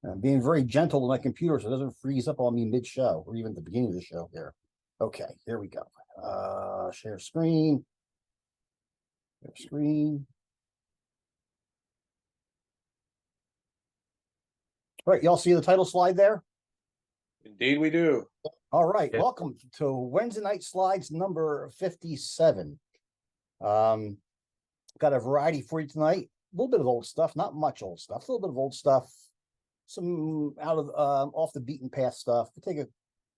I'm being very gentle with my computer so it doesn't freeze up on me mid-show or even at the beginning of the show here. Okay, here we go. Share screen. Share screen. All right, y'all see the title slide there? Indeed we do. All right, Yeah. welcome to Wednesday Night Slides number 57. Got a variety for you tonight. A little bit of old stuff, not much old stuff, a little bit of old stuff, some out of off the beaten path stuff. We'll take a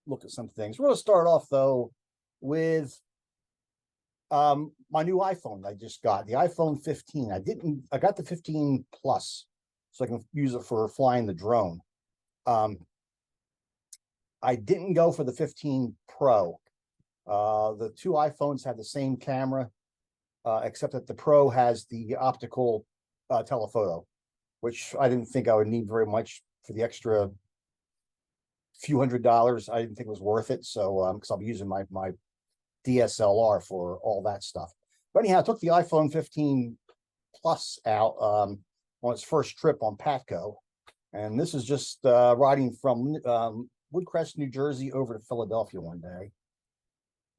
look at some things. We're going to start off though with my new iPhone I just got, the iPhone 15. I got the 15 Plus so I can use it for flying the drone. I didn't go for the 15 Pro. The two iPhones have the same camera, except that the Pro has the optical telephoto, which I didn't think I would need very much for the extra few $100s. I didn't think it was worth it. So, because I'll be using my DSLR for all that stuff. But anyhow, I took the iPhone 15 Plus out on its first trip on Patco. And this is just riding from Woodcrest, New Jersey over to Philadelphia one day.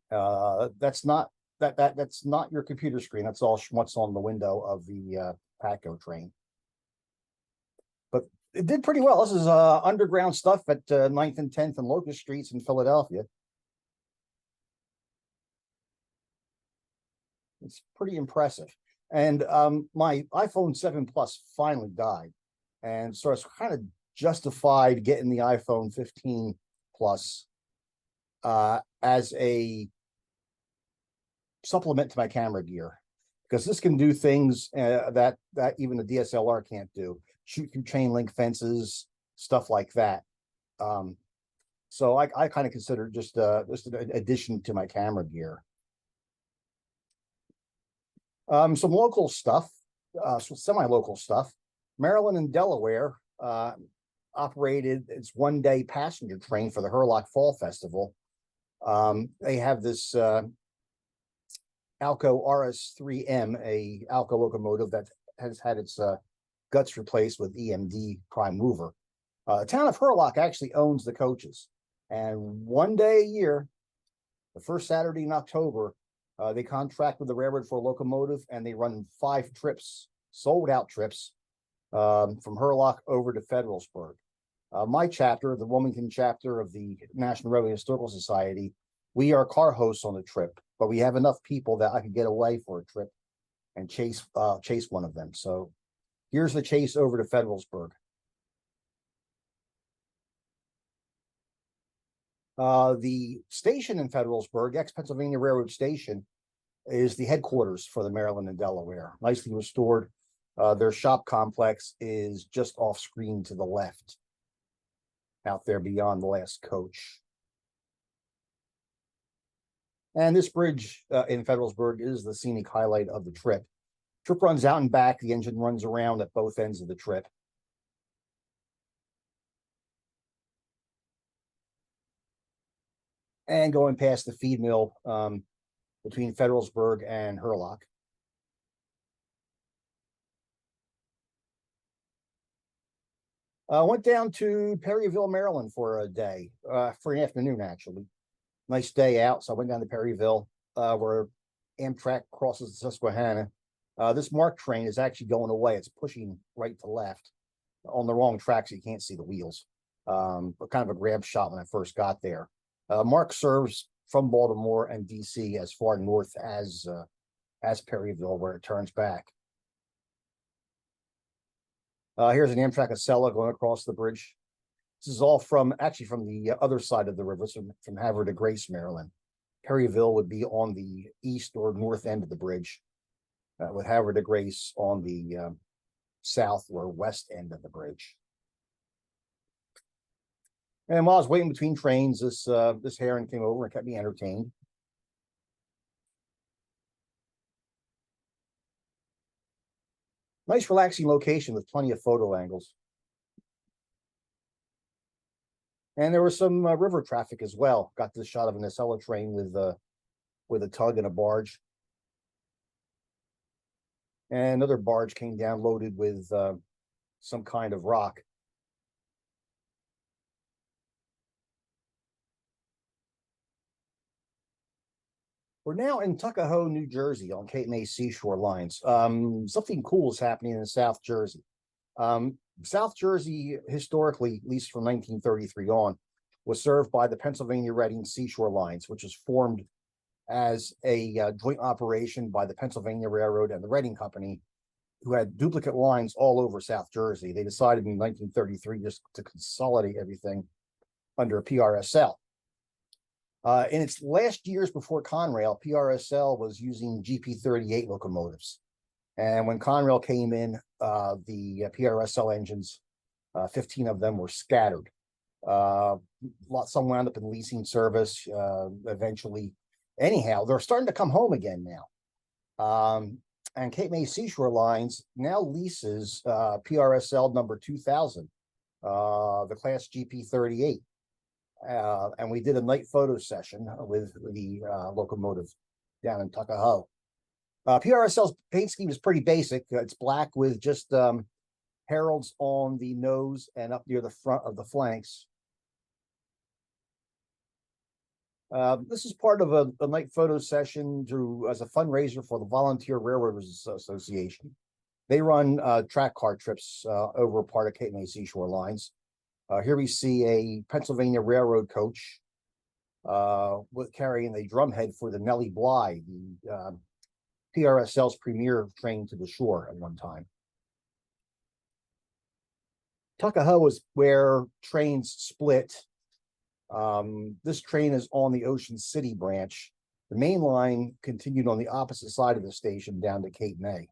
That's not your computer screen. That's all what's on the window of the Patco train. But it did pretty well. This is underground stuff at 9th and 10th and Locust Streets in Philadelphia. It's pretty impressive. And my iPhone 7 Plus finally died. And so it's kind of justified getting the iPhone 15 Plus as a supplement to my camera gear, because this can do things that even the DSLR can't do. Shoot through chain link fences, stuff like that. So I kind of consider just an addition to my camera gear. Some local stuff, semi-local stuff. Maryland and Delaware operated its one-day passenger train for the Hurlock Fall Festival. They have this Alco RS3M, a Alco locomotive that has had its guts replaced with EMD prime mover. The town of Hurlock actually owns the coaches, and one day a year, the first Saturday in October, they contract with the railroad for a locomotive, and they run 5 trips, sold out trips, from Hurlock over to Federalsburg. My chapter, the Wilmington chapter of the National Railway Historical Society, we are car hosts on the trip, but we have enough people that I could get away for a trip and chase one of them. So here's the chase over to Federalsburg. The station in Federalsburg, ex-Pennsylvania Railroad Station, is the headquarters for the Maryland and Delaware. Nicely restored. Their shop complex is just off screen to the left, out there beyond the last coach. And this bridge in Federalsburg is the scenic highlight of the trip. Trip runs out and back. The engine runs around at both ends of the trip. And going past the feed mill between Federalsburg and Hurlock. Went down to Perryville, Maryland for a day, for an afternoon, actually. Nice day out, so I went down to Perryville, where Amtrak crosses the Susquehanna. This MARC train is actually going away. It's pushing right to left on the wrong track, so you can't see the wheels. But kind of a grab shot when I first got there. MARC serves from Baltimore and DC as far north as Perryville, where it turns back. Here's an Amtrak Acela going across the bridge. This is all from the other side of the river, so from Havre to Grace, Maryland. Perryville would be on the east or north end of the bridge, with Havre to Grace on the south or west end of the bridge. And while I was waiting between trains, this heron came over and kept me entertained. Nice relaxing location with plenty of photo angles. And there was some river traffic as well. Got the shot of an Acela train with a tug and a barge. And another barge came down loaded with some kind of rock. We're now in Tuckahoe, New Jersey on Cape May Seashore Lines. Something cool is happening in South Jersey. South Jersey, historically, at least from 1933 on, was served by the Pennsylvania-Reading Seashore Lines, which was formed as a joint operation by the Pennsylvania Railroad and the Reading Company, who had duplicate lines all over South Jersey. They decided in 1933 just to consolidate everything under a PRSL. In its last years before Conrail, PRSL was using GP38 locomotives. And when Conrail came in, the PRSL engines, 15 of them were scattered. Some wound up in leasing service eventually. Anyhow, they're starting to come home again now. And Cape May Seashore Lines now leases PRSL number 2000, the class GP38. And we did a night photo session with the locomotive down in Tuckahoe. PRSL's paint scheme is pretty basic. It's black with just heralds on the nose and up near the front of the flanks. This is part of a night photo session as a fundraiser for the Volunteer Railroaders Association. They run track car trips over part of Cape May Seashore Lines. Here we see a Pennsylvania Railroad coach carrying a drumhead for the Nellie Bly, the PRSL's premier train to the shore at one time. Tuckahoe is where trains split. This train is on the Ocean City branch. The main line continued on the opposite side of the station down to Cape May.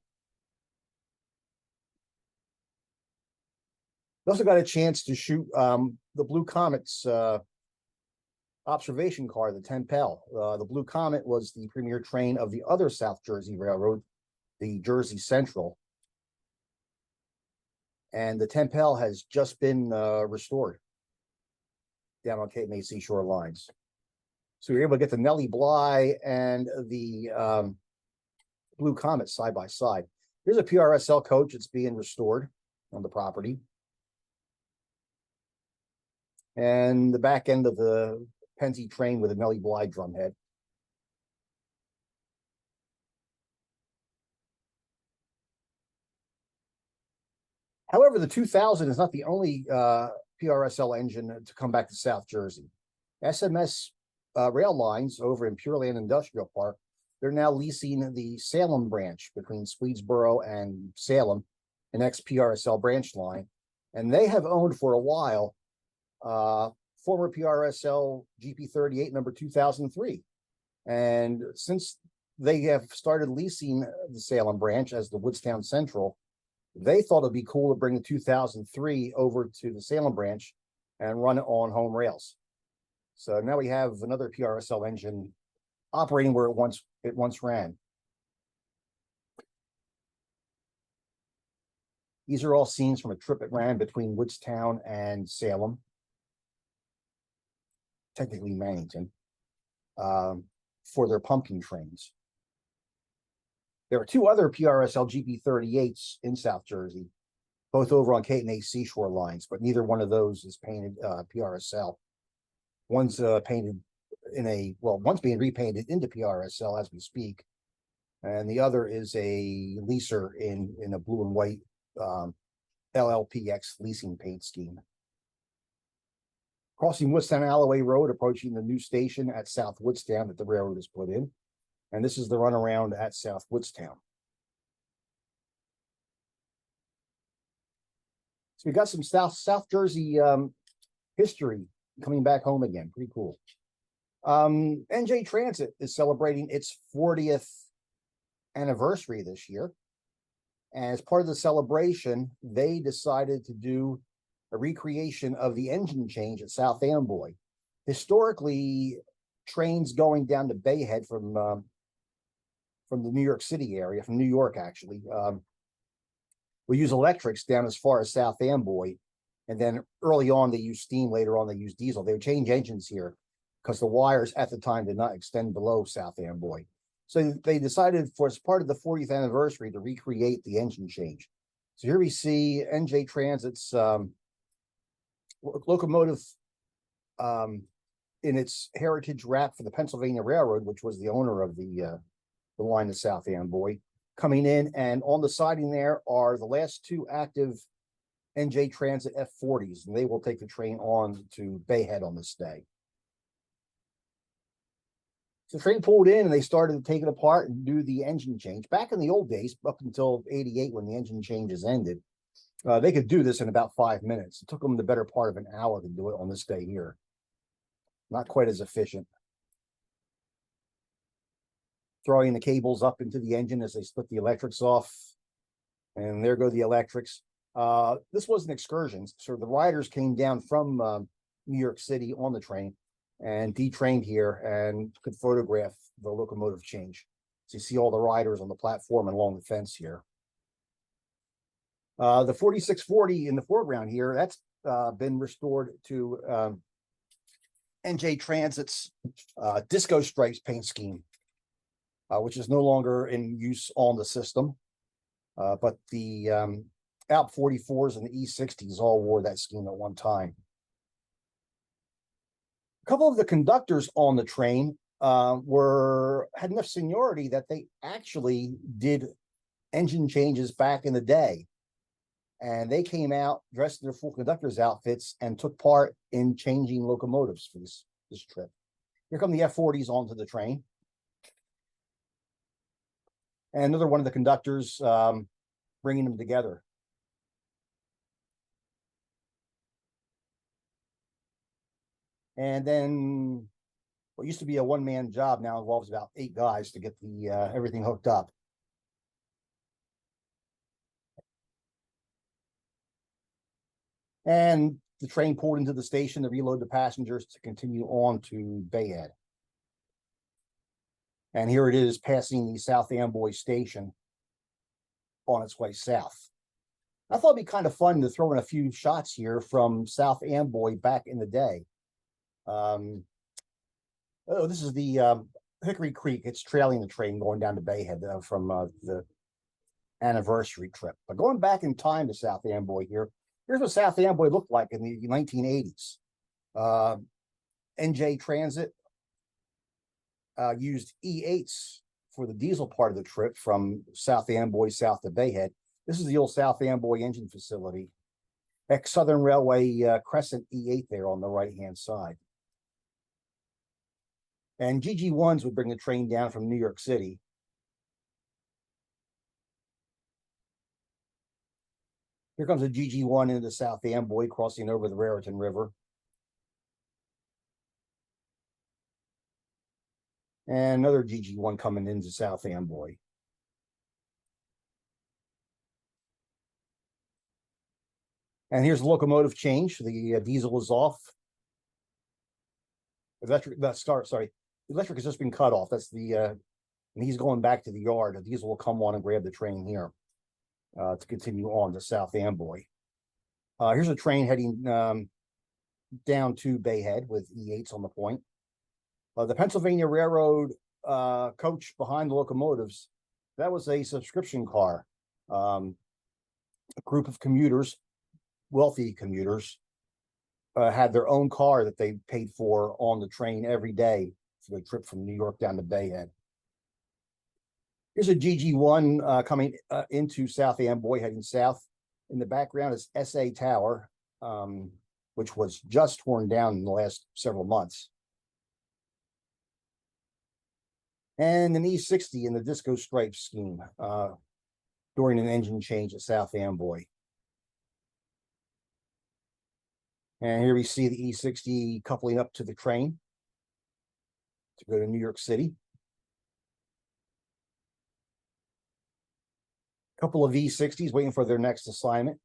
We also got a chance to shoot the Blue Comet's observation car, the Tempel. The Blue Comet was the premier train of the other South Jersey Railroad, the Jersey Central. And the Tempel has just been restored down on Cape May Seashore Lines. So we were able to get the Nellie Bly and the Blue Comet side by side. Here's a PRSL coach that's being restored on the property. And the back end of the Pennsy train with a Nellie Bly drumhead. However, the 2000 is not the only PRSL engine to come back to South Jersey. SMS rail lines over in Pure Land Industrial Park, they're now leasing the Salem branch between Swedesboro and Salem, an ex-PRSL branch line. And they have owned for a while former PRSL GP38 number 2003. And since they have started leasing the Salem branch as the Woodstown Central, they thought it'd be cool to bring the 2003 over to the Salem branch and run it on home rails. So now we have another PRSL engine operating where it once ran. These are all scenes from a trip it ran between Woodstown and Salem, technically Mannington, for their pumpkin trains. There are two other PRSL GP38s in South Jersey, both over on Cape May Seashore Lines, but neither one of those is painted PRSL. One's painted one's being repainted into PRSL as we speak, and the other is a leaser in a blue and white LLPX leasing paint scheme. Crossing Woodstown Alloway Road, approaching the new station at South Woodstown that the railroad has put in. And this is the runaround at South Woodstown. So we got some South Jersey history coming back home again. Pretty cool. NJ Transit is celebrating its 40th anniversary this year. And as part of the celebration, they decided to do a recreation of the engine change at South Amboy. Historically, trains going down to Bayhead from the New York City area, from New York actually, we use electrics down as far as South Amboy. And then early on, they used steam. Later on, they used diesel. They would change engines here because the wires at the time did not extend below South Amboy. So they decided for as part of the 40th anniversary to recreate the engine change. So here we see NJ Transit's locomotive in its heritage wrap for the Pennsylvania Railroad, which was the owner of the line to South Amboy, coming in, and on the siding there are the last two active NJ Transit F40s, and they will take the train on to Bayhead on this day. So the train pulled in and they started to take it apart and do the engine change. Back in the old days, up until 88, when the engine changes ended, they could do this in about 5 minutes. It took them the better part of an hour to do it on this day here. Not quite as efficient. Throwing the cables up into the engine as they split the electrics off. And there go the electrics. This was an excursion. So the riders came down from New York City on the train and detrained here and could photograph the locomotive change. So you see all the riders on the platform and along the fence here. The 4640 in the foreground here, that's been restored to NJ Transit's Disco Stripes paint scheme, which is no longer in use on the system. But the Alp 44s and the E60s all wore that scheme at one time. A couple of the conductors on the train had enough seniority that they actually did engine changes back in the day. And they came out dressed in their full conductor's outfits and took part in changing locomotives for this trip. Here come the F40s onto the train. And another one of the conductors bringing them together. And then what used to be a one-man job now involves about 8 guys to get the everything hooked up. And the train pulled into the station to reload the passengers to continue on to Bayhead. And here it is passing the South Amboy station on its way south. I thought it'd be kind of fun to throw in a few shots here from South Amboy back in the day. This is the Hickory Creek. It's trailing the train going down to Bayhead from the anniversary trip. But going back in time to South Amboy here, here's what South Amboy looked like in the 1980s. NJ Transit used E8s for the diesel part of the trip from South Amboy south to Bayhead. This is the old South Amboy engine facility. Ex-Southern Railway Crescent E8 there on the right-hand side. And GG1s would bring the train down from New York City. Here comes a GG1 into South Amboy, crossing over the Raritan River. And another GG1 coming into South Amboy. And here's the locomotive change. The diesel is off. Electric has just been cut off. That's the and he's going back to the yard. The diesel will come on and grab the train here to continue on to South Amboy. Here's a train heading down to Bayhead with E8s on the point. The Pennsylvania Railroad coach behind the locomotives, that was a subscription car. A group of commuters, wealthy commuters, had their own car that they paid for on the train every day for the trip from New York down to Bayhead. Here's a GG1 coming into South Amboy, heading south. In the background is SA Tower, which was just torn down in the last several months. And an E60 in the Disco Stripes scheme during an engine change at South Amboy. And here we see the E60 coupling up to the train to go to New York City. A couple of E60s waiting for their next assignment.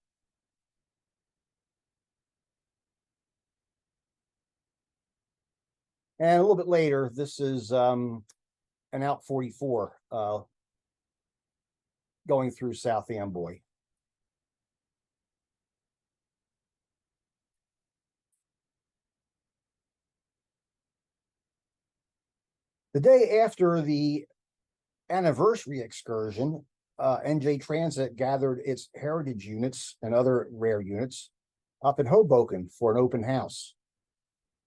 And a little bit later, this is an Alp 44 going through South Amboy. The day after the anniversary excursion, NJ Transit gathered its heritage units and other rare units up in Hoboken for an open house.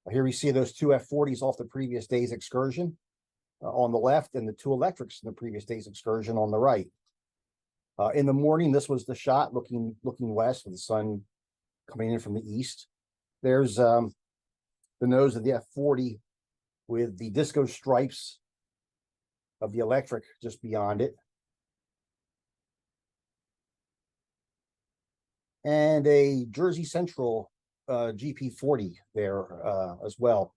Here we see those two F-40s off the previous day's excursion on the left, and the two electrics in the previous day's excursion on the right. In the morning, this was the shot looking west with the sun coming in from the east. There's the nose of the F-40 with the disco stripes of the electric just beyond it. And a Jersey Central GP-40 there as well.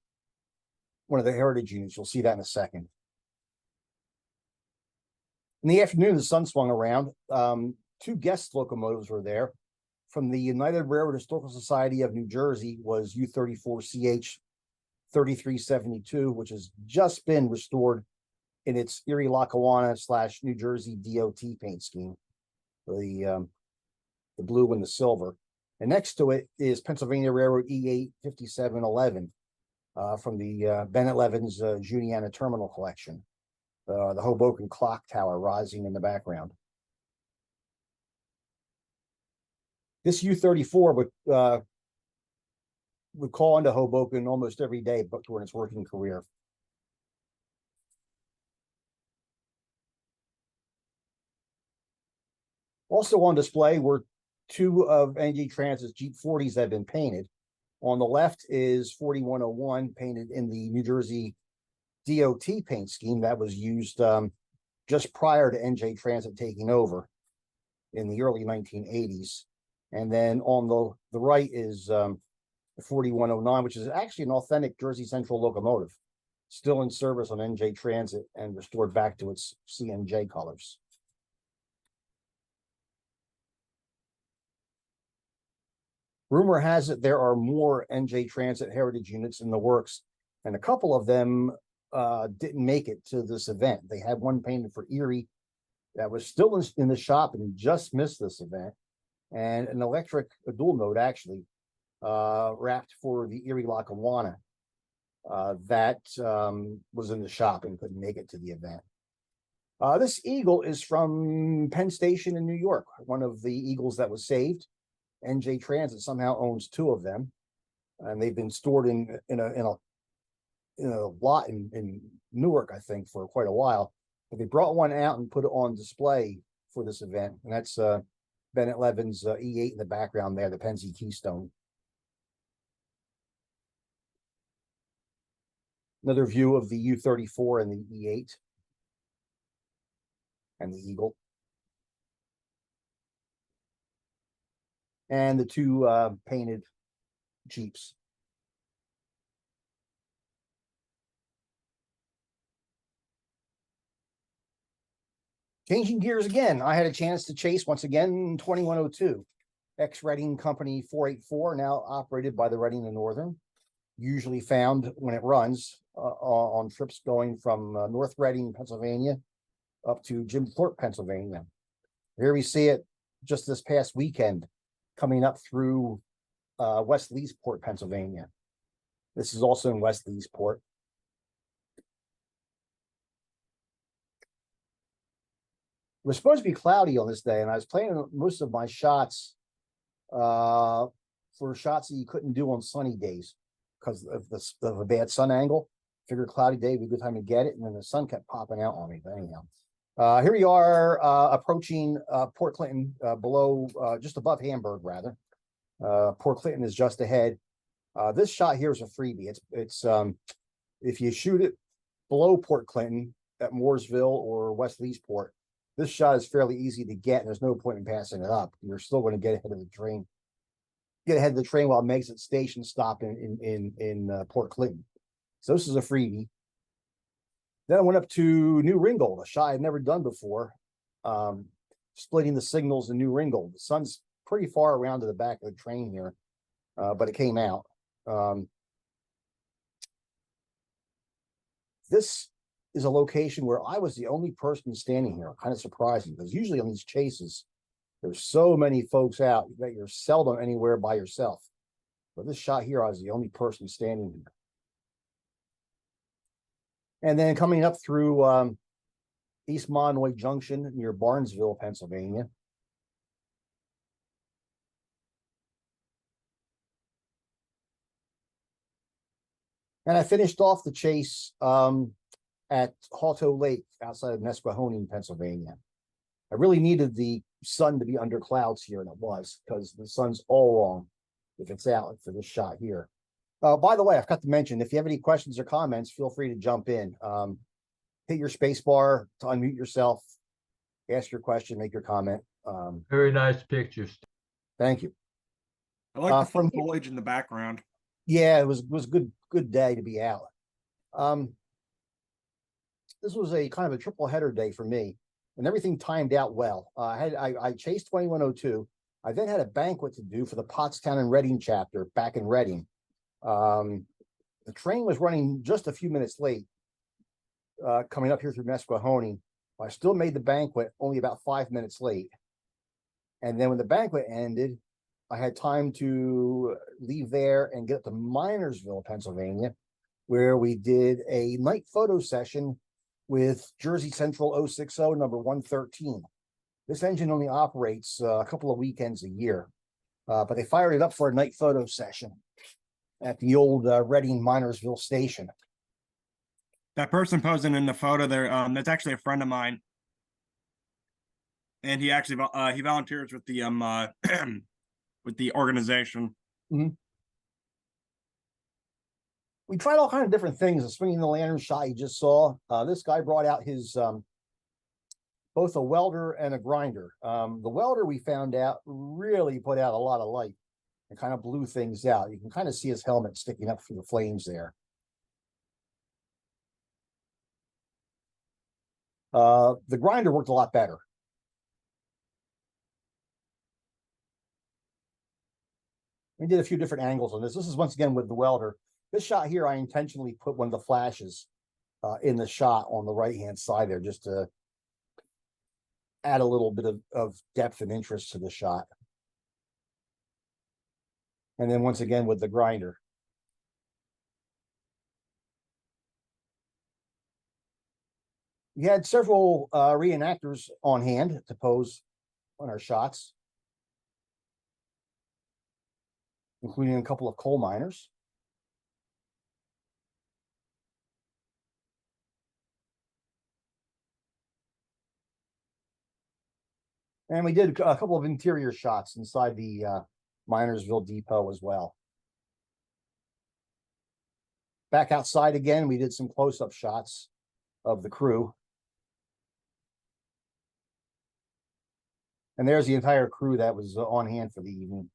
One of the heritage units. You'll see that in a second. In the afternoon, the sun swung around. Two guest locomotives were there. From the United Railroad Historical Society of New Jersey was U-34CH 3372, which has just been restored in its Erie-Lackawanna / New Jersey DOT paint scheme. The blue and the silver. And next to it is Pennsylvania Railroad E8 5711 from the Bennett Levens Juniana Terminal Collection. The Hoboken clock tower rising in the background. This U-34 would call into Hoboken almost every day, but during its working career. Also on display were two of NJ Transit's Jeep 40s that have been painted. On the left is 4101, painted in the New Jersey DOT paint scheme that was used just prior to NJ Transit taking over in the early 1980s. And then on the right is 4109, which is actually an authentic Jersey Central locomotive, still in service on NJ Transit and restored back to its CNJ colors. Rumor has it there are more NJ Transit heritage units in the works, and a couple of them didn't make it to this event. They had one painted for Erie that was still in the shop and just missed this event, and an electric, a dual mode actually, wrapped for the Erie-Lackawanna that was in the shop and couldn't make it to the event. This eagle is from Penn Station in New York, one of the eagles that was saved. NJ Transit somehow owns two of them, and they've been stored in a lot in Newark, I think, for quite a while. But they brought one out and put it on display for this event, and that's Bennett Levens E8 in the background there, the Pennsy Keystone. Another view of the U-34 and the E8 and the Eagle. And the two painted Jeeps. Changing gears again, I had a chance to chase once again 2102, ex-Reading Company 484, now operated by the Reading and Northern, usually found when it runs on trips going from North Reading, Pennsylvania, up to Jim Thorpe, Pennsylvania. Here we see it just this past weekend, coming up through West Leesport, Pennsylvania. This is also in West Leesport. It was supposed to be cloudy on this day, and I was planning most of my shots for shots that you couldn't do on sunny days because of a bad sun angle. Figured cloudy day would be a good time to get it, and then the sun kept popping out on me. But anyhow, here we are approaching Port Clinton, below, just above Hamburg, rather. Port Clinton is just ahead. This shot here is a freebie. It's if you shoot it below Port Clinton at Mooresville or West Leesport, this shot is fairly easy to get, and there's no point in passing it up. You're still going to get ahead of the train. Get ahead of the train while it makes its station stop in Port Clinton. So this is a freebie. Then I went up to New Ringgold, a shot I'd never done before, splitting the signals in New Ringgold. The sun's pretty far around to the back of the train here, but it came out. This is a location where I was the only person standing here. Kind of surprising, because usually on these chases, there's so many folks out that you're seldom anywhere by yourself. But this shot here, I was the only person standing here. And then coming up through East Monomoy Junction near Barnesville, Pennsylvania. And I finished off the chase at Halto Lake outside of Nesquehoning, Pennsylvania. I really needed the sun to be under clouds here, and it was, because the sun's all wrong if it's out for this shot here. By the way, I forgot to mention, if you have any questions or comments, feel free to jump in. Hit your space bar to unmute yourself, ask your question, make your comment. Very nice pictures. Thank you. I like the from foliage in the background. Yeah, it was good day to be out. This was a kind of a triple header day for me, and everything timed out well. I chased 2102. I then had a banquet to do for the Pottstown and Reading chapter back in Reading. The train was running just a few minutes late, coming up here through Nesquehoning. I still made the banquet only about 5 minutes late. And then when the banquet ended, I had time to leave there and get up to Minersville, Pennsylvania, where we did a night photo session with Jersey Central 060 number 113. This engine only operates a couple of weekends a year, but they fired it up for a night photo session at the old Reading Minersville station. That person posing in the photo there, that's actually a friend of mine, and he actually he volunteers with the with the organization. Mm-hmm. We tried all kinds of different things. The swinging the lantern shot you just saw. This guy brought out his both a welder and a grinder. The welder, we found out, really put out a lot of light and kind of blew things out. You can kind of see his helmet sticking up through the flames there. The grinder worked a lot better. We did a few different angles on this. This is once again with the welder. This shot here, I intentionally put one of the flashes in the shot on the right-hand side there, just to add a little bit of depth and interest to the shot. And then once again with the grinder. We had several reenactors on hand to pose on our shots, including a couple of coal miners. And we did a couple of interior shots inside the Minersville Depot as well. Back outside again, we did some close-up shots of the crew. And there's the entire crew that was on hand for the evening.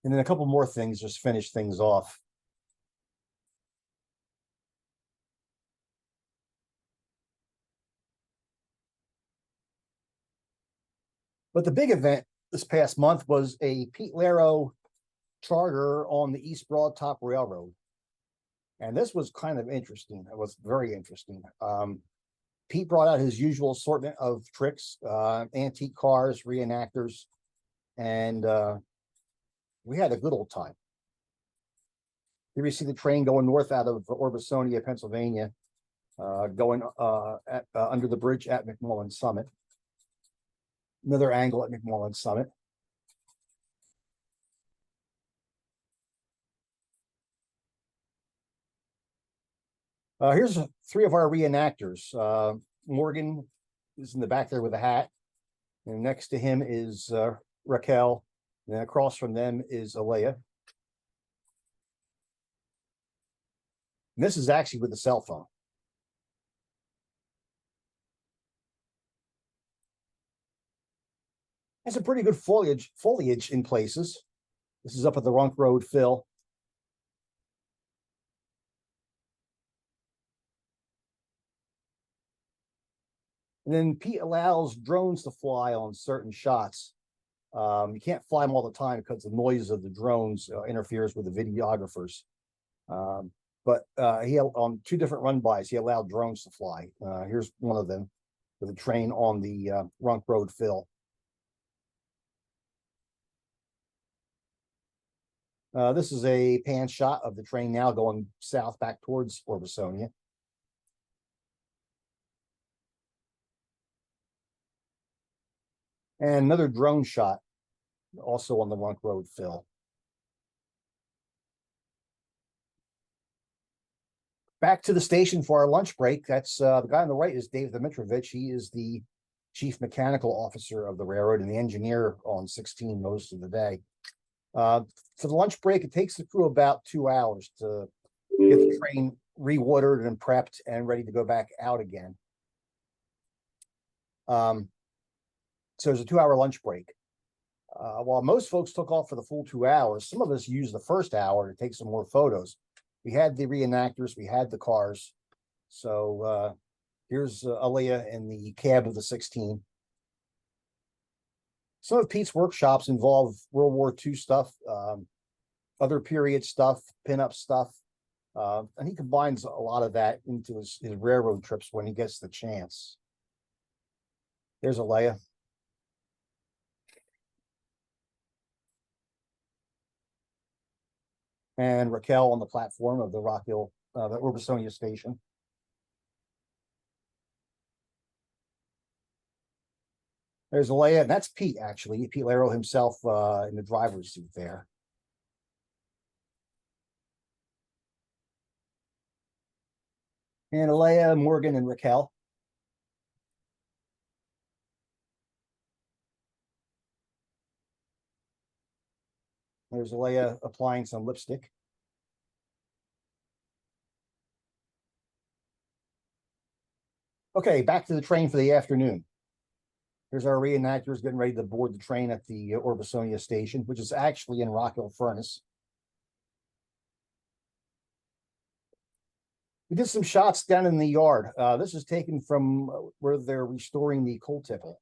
And then a couple more things just finish things off. But the big event this past month was a Pete Laro charter on the East Broad Top Railroad. And this was kind of interesting. It was very interesting. Pete brought out his usual assortment of tricks, antique cars, reenactors, and we had a good old time. Here you see the train going north out of Orbisonia, Pennsylvania, going under the bridge at McMullen Summit. Another angle at McMullen Summit. Here's three of our reenactors. Morgan is in the back there with a hat, and next to him is Raquel, and then across from them is Alea. And this is actually with the cell phone. Has a pretty good foliage in places. This is up at the Runk Road Fill. And then Pete allows drones to fly on certain shots. You can't fly them all the time because the noise of the drones interferes with the videographers. But he on two different run-bys, he allowed drones to fly. Here's one of them with a train on the Runk Road Fill. This is a pan shot of the train now going south back towards Orbisonia. And another drone shot also on the Runk Road fill. Back to the station for our lunch break. That's the guy on the right is Dave Dimitrovich. He is the chief mechanical officer of the railroad and the engineer on 16 most of the day. For the lunch break, it takes the crew about 2 hours to get the train rewatered and prepped and ready to go back out again. So there's a 2-hour lunch break. While most folks took off for the full 2 hours, some of us used the first hour to take some more photos. We had the reenactors, we had the cars. So here's Aaliyah in the cab of the 16. Some of Pete's workshops involve World War II stuff, other period stuff, pinup stuff. And he combines a lot of that into his railroad trips when he gets the chance. There's Aaliyah. And Raquel on the platform of the the Orbisonia station. There's Aaliyah, and that's Pete, actually. Pete Laro himself in the driver's seat there. And Aaliyah, Morgan, and Raquel. There's Aaliyah applying some lipstick. Okay, back to the train for the afternoon. Here's our reenactors getting ready to board the train at the Orbisonia station, which is actually in Rock Hill Furnace. We did some shots down in the yard. This is taken from where they're restoring the coal tipple.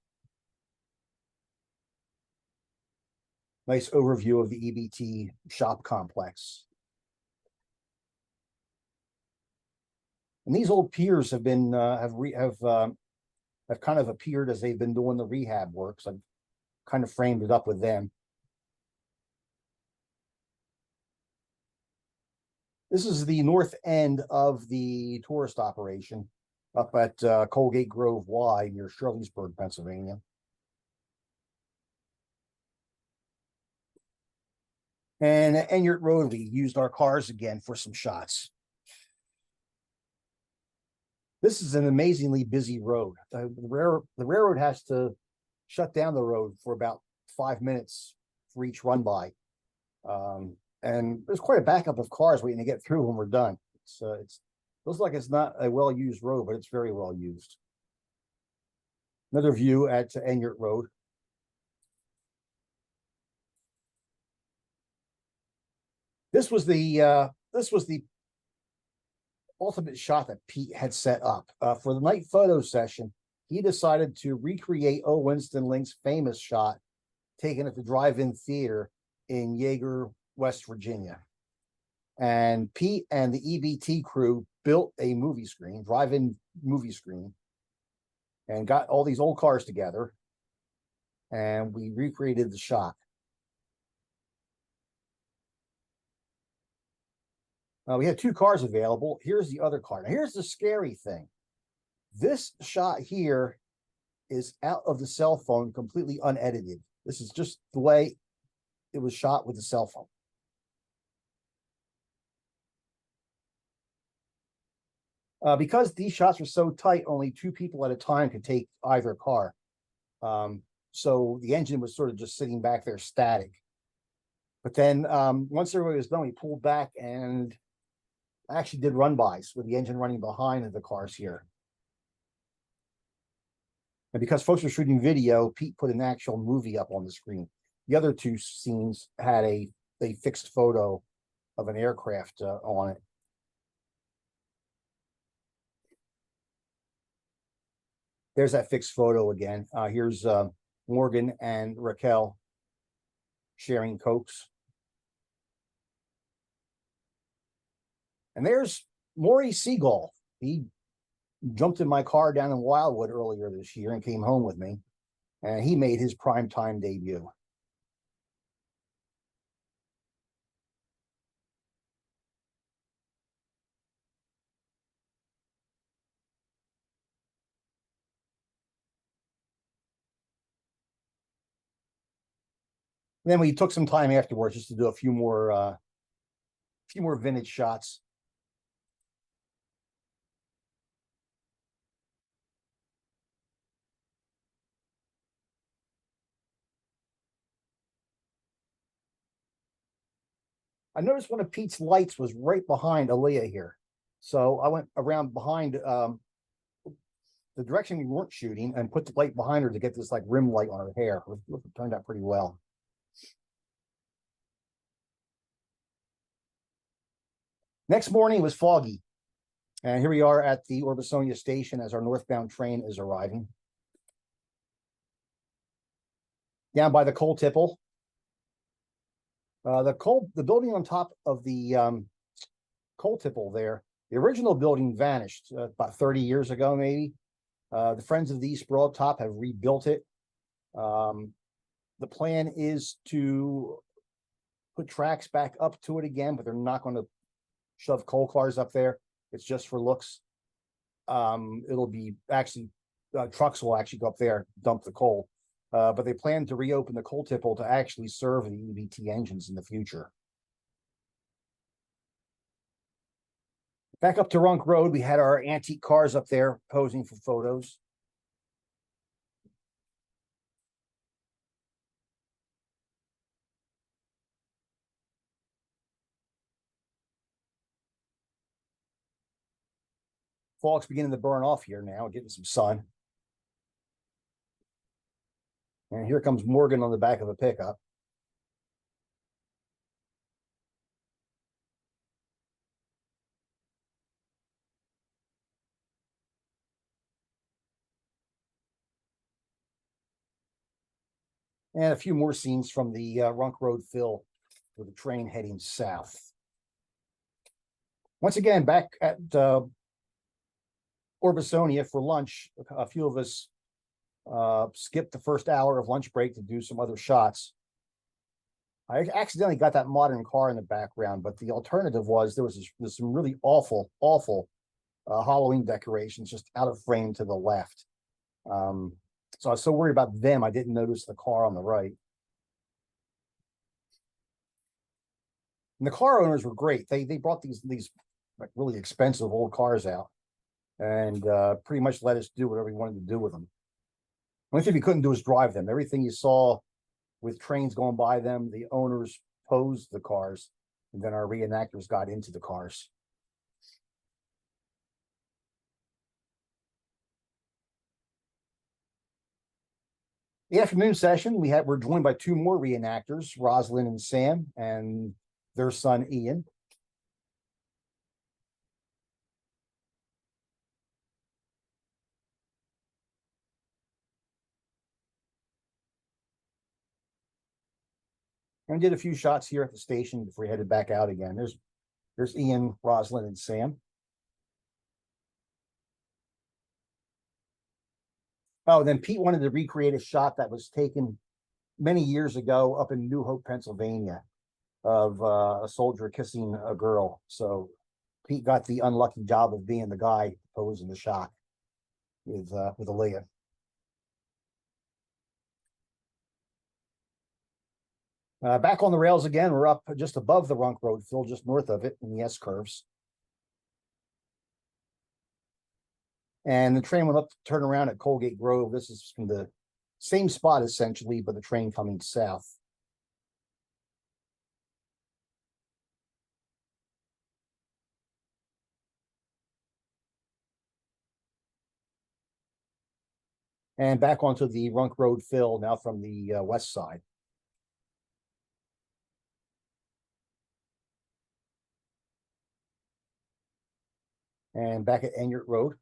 Nice overview of the EBT shop complex. And these old piers have been have kind of appeared as they've been doing the rehab work. So I've kind of framed it up with them. This is the north end of the tourist operation up at Colgate Grove Y near Shirleysburg, Pennsylvania. And at Enyart Road, we used our cars again for some shots. This is an amazingly busy road. The railroad has to shut down the road for about 5 minutes for each run by. And there's quite a backup of cars waiting to get through when we're done. It looks like it's not a well-used road, but it's very well used. Another view at Enyart Road. This was the ultimate shot that Pete had set up for the night photo session. He decided to recreate O. Winston Link's famous shot taken at the drive-in theater in Yeager, West Virginia. And Pete and the EBT crew built a movie screen, drive-in movie screen, and got all these old cars together, and we recreated the shot. We had 2 cars available. Here's the other car. Now, here's the scary thing. This shot here is out of the cell phone, completely unedited. This is just the way it was shot with the cell phone. Because these shots were so tight, only 2 people at a time could take either car. So the engine was sort of just sitting back there static. But then once everybody was done, we pulled back and actually did run-bys with the engine running behind the cars here. And because folks were shooting video, Pete put an actual movie up on the screen. The other 2 scenes had a fixed photo of an aircraft on it. There's that fixed photo again. Here's Morgan and Raquel sharing Cokes. And there's Maurice Seagull. He jumped in my car down in Wildwood earlier this year and came home with me. And he made his primetime debut. then we took some time afterwards just to do a few more vintage shots. I noticed one of Pete's lights was right behind Aaliyah here. So I went around behind the direction we weren't shooting and put the light behind her to get this like rim light on her hair. It turned out pretty well. Next morning was foggy. And here we are at the Orbisonia station as our northbound train is arriving. Down by the coal tipple. The building on top of the coal tipple there, the original building vanished about 30 years ago, maybe. The Friends of the East Broad Top have rebuilt it. The plan is to put tracks back up to it again, but they're not going to shove coal cars up there. It's just for looks. It'll be actually trucks will actually go up there, dump the coal. But they plan to reopen the coal tipple to actually serve the EBT engines in the future. Back up to Runk Road, we had our antique cars up there posing for photos. Fog's beginning to burn off here now, getting some sun. And here comes Morgan on the back of a pickup. And a few more scenes from the Runk Road fill with the train heading south. Once again, back at Orbisonia for lunch, a few of us skipped the first hour of lunch break to do some other shots. I accidentally got that modern car in the background, but the alternative was there was some really awful Halloween decorations just out of frame to the left. So I was so worried about them, I didn't notice the car on the right. And the car owners were great. They brought these like really expensive old cars out and pretty much let us do whatever we wanted to do with them. The only thing we couldn't do is drive them. Everything you saw with trains going by them, the owners posed the cars, and then our reenactors got into the cars. The afternoon session, we're joined by two more reenactors, Rosalind and Sam, and their son Ian. And did a few shots here at the station before we headed back out again. There's Ian, Rosalind, and Sam. Oh, then Pete wanted to recreate a shot that was taken many years ago up in New Hope, Pennsylvania, of a soldier kissing a girl. So Pete got the unlucky job of being the guy posing the shot with Aaliyah. Back on the rails again, we're up just above the Runk Road fill, just north of it in the S curves. And the train went up to turn around at Colgate Grove. This is from the same spot essentially, but the train coming south. And back onto the Runk Road fill now from the west side. And back at Enyart Road.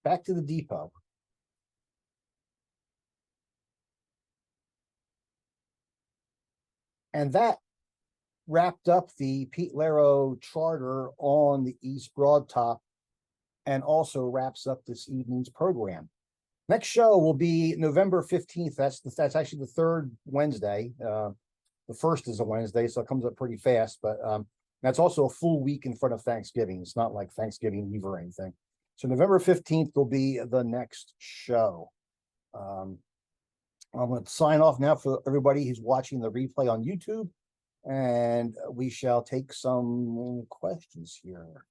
Back to the depot. And that wrapped up the Pete Laro charter on the East Broad Top and also wraps up this evening's program. Next show will be November 15th. That's actually the third Wednesday. The first is a Wednesday, so it comes up pretty fast. But That's also a full week in front of Thanksgiving. It's not like Thanksgiving Eve or anything. So November 15th will be the next show. I'm going to sign off now for everybody who's watching the replay on YouTube, and we shall take some questions here.